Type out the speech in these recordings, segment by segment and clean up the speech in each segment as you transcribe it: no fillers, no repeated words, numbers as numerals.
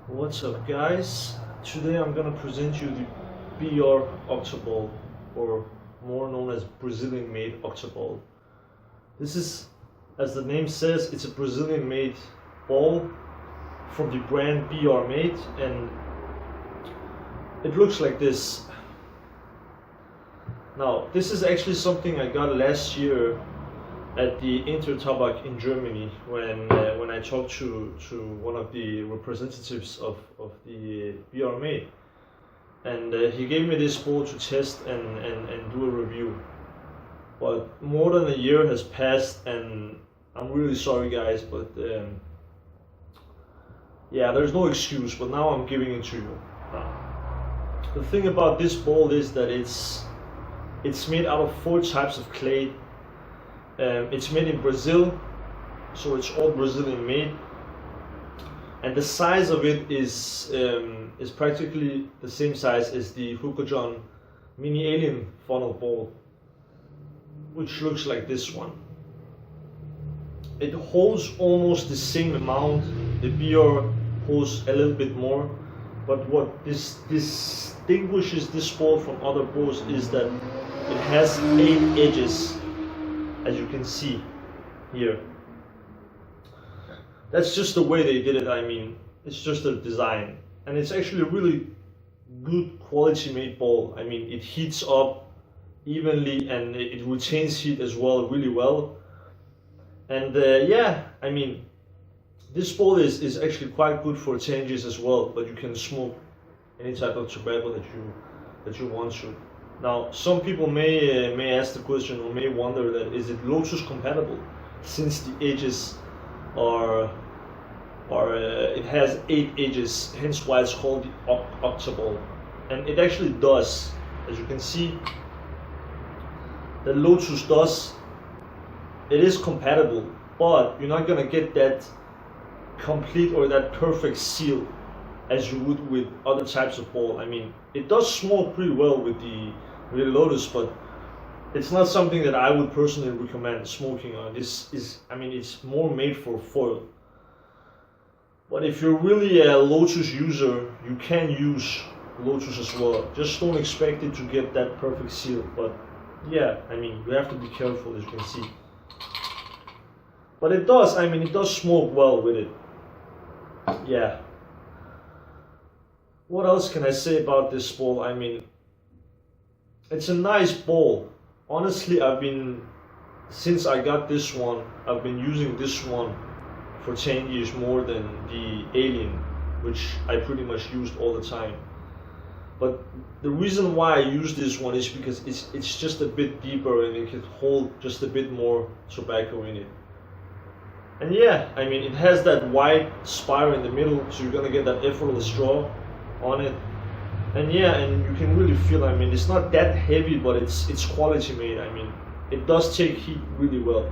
What's up, guys? Today I'm gonna present you the BR Octa ball, or more known as Brazilian made Octa ball. This is, as the name says, it's a Brazilian made ball from the brand BRmade, and it looks like this. Now, this is actually something I got last year at the Intertabak in Germany when I talked to one of the representatives of the BRmade, and he gave me this ball to test and do a review. But more than a year has passed, and I'm really sorry, guys, but yeah, there's no excuse, but now I'm giving it to you. The thing about this ball is that it's made out of 4 types of clay. It's made in Brazil, so it's all Brazilian made, and the size of it is practically the same size as the Hukojon Mini Alien funnel ball, which looks like this one. It holds almost the same amount. The BR holds a little bit more, but what distinguishes this ball from other balls is that it has 8 edges, as you can see here. That's just the way they did it. I mean, it's just a design, and it's actually a really good quality made ball. I mean, it heats up evenly and it retains heat as well really well. And yeah, I mean, this ball is actually quite good for changes as well, but you can smoke any type of tobacco that you want to. Now, some people may ask the question, or may wonder that is it Lotus compatible, since the edges are it has 8 edges, hence why it's called the Octa ball, and it actually does. As you can see, the Lotus does. It is compatible, but you're not gonna get that complete or that perfect seal as you would with other types of ball. I mean, it does smoke pretty well with the Lotus, but it's not something that I would personally recommend smoking on. I mean, it's more made for foil. But if you're really a Lotus user, you can use Lotus as well. Just don't expect it to get that perfect seal. But yeah, I mean, you have to be careful, as you can see. But it does, I mean, it does smoke well with it. Yeah. What else can I say about this ball? I mean, it's a nice ball. Honestly, since I got this one, I've been using this one for 10 years more than the Alien, which I pretty much used all the time. But the reason why I use this one is because it's just a bit deeper and it can hold just a bit more tobacco in it. And yeah, I mean, it has that wide spire in the middle, so you're gonna get that effortless draw on it. And yeah, and you can really feel, I mean, it's not that heavy, but it's quality made. I mean, it does take heat really well.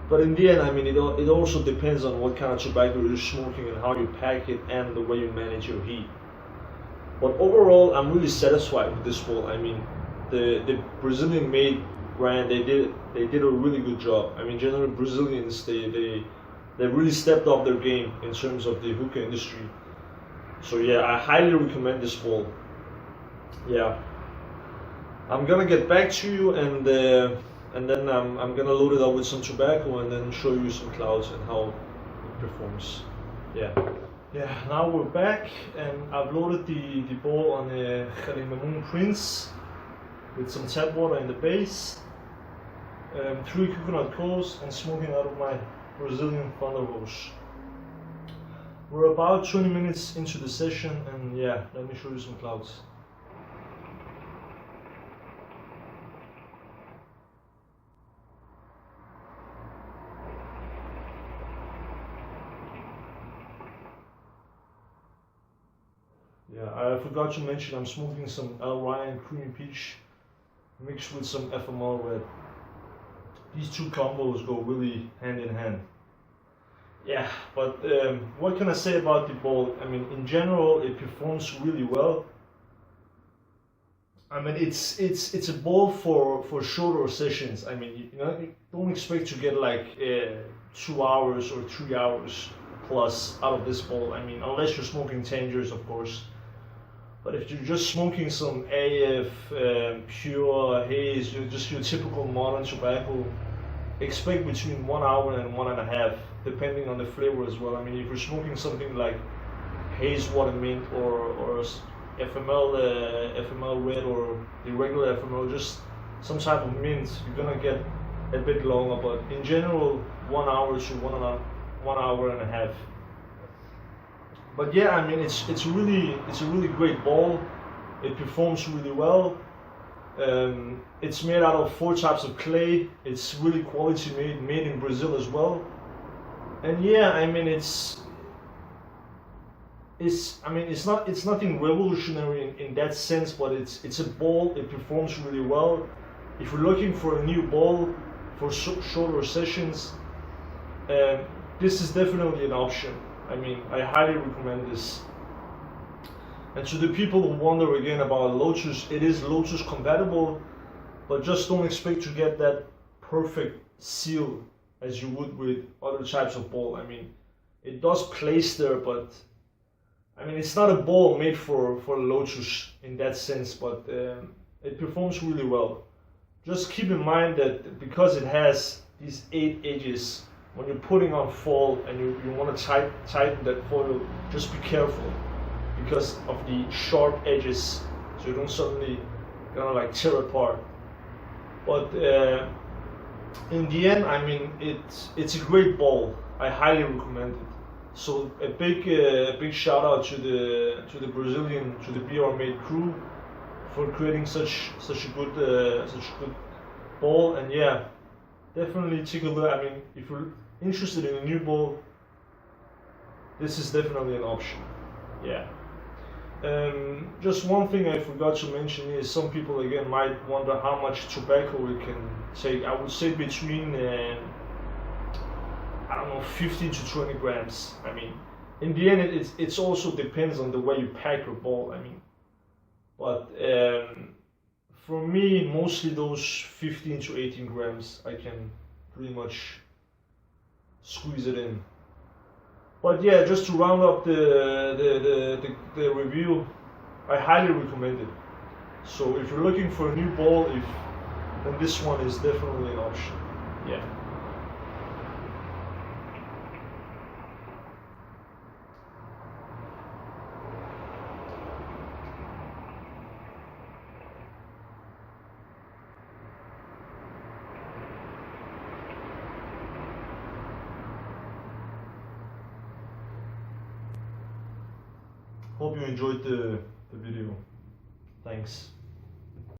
But in the end, I mean, it also depends on what kind of tobacco you're smoking and how you pack it and the way you manage your heat. But overall, I'm really satisfied with this ball. I mean, the Brazilian made brand, they did a really good job. I mean, generally Brazilians, they really stepped up their game in terms of the hookah industry. So yeah, I highly recommend this ball. Yeah, I'm gonna get back to you, and then I'm gonna load it up with some tobacco and then show you some clouds and how it performs. Yeah. Yeah, now we're back, and I've loaded the ball on a Kalimamun Prince with some tap water in the base, 3 coconut coals, and smoking out of my Brazilian Thunder Rose. We're about 20 minutes into the session, and yeah, let me show you some clouds. Yeah, I forgot to mention I'm smoking some Al Ryan Creamy Peach mixed with some FML Red. These 2 combos go really hand in hand. Yeah, but what can I say about the ball? I mean, in general, it performs really well. I mean, it's a ball for shorter sessions. I mean, you don't expect to get like 2 hours or 3 hours plus out of this bowl. I mean, unless you're smoking tangers, of course. But if you're just smoking some AF, pure haze, just your typical modern tobacco, expect between 1 hour and 1.5, depending on the flavor as well. I mean, if you're smoking something like haze water mint or FML red or the regular FML, just some type of mint, you're gonna get a bit longer. But in general, 1 hour to 1.5 hours. But yeah, I mean, it's a really great ball. It performs really well. It's made out of 4 types of clay. It's really quality made in Brazil as well. And yeah, I mean, it's nothing revolutionary in that sense, but it's a ball. It performs really well. If you're looking for a new ball for shorter sessions, this is definitely an option. I mean, I highly recommend this. And to the people who wonder again about Lotus, it is Lotus compatible, but just don't expect to get that perfect seal as you would with other types of ball. I mean, it does place there, but I mean, it's not a ball made for Lotus in that sense, but it performs really well. Just keep in mind that because it has these 8 edges, when you're putting on foil and you want to tighten that foil, just be careful because of the sharp edges, so you don't suddenly gonna like tear apart. But in the end, I mean, it's a great ball. I highly recommend it. So a big shout out to the Brazilian, to the BRmade crew for creating such a good ball. And yeah, definitely take a look. I mean, if you're interested in a new ball, this is definitely an option. Yeah. Just one thing I forgot to mention is some people again might wonder how much tobacco it can take. I would say between I don't know, 15 to 20 grams. I mean, in the end, it also depends on the way you pack your ball. I mean, but for me, mostly those 15 to 18 grams, I can pretty much squeeze it in. But yeah, just to round up the review, I highly recommend it. So if you're looking for a new ball, then this one is definitely an option. Yeah. Hope you enjoyed the video. Thanks.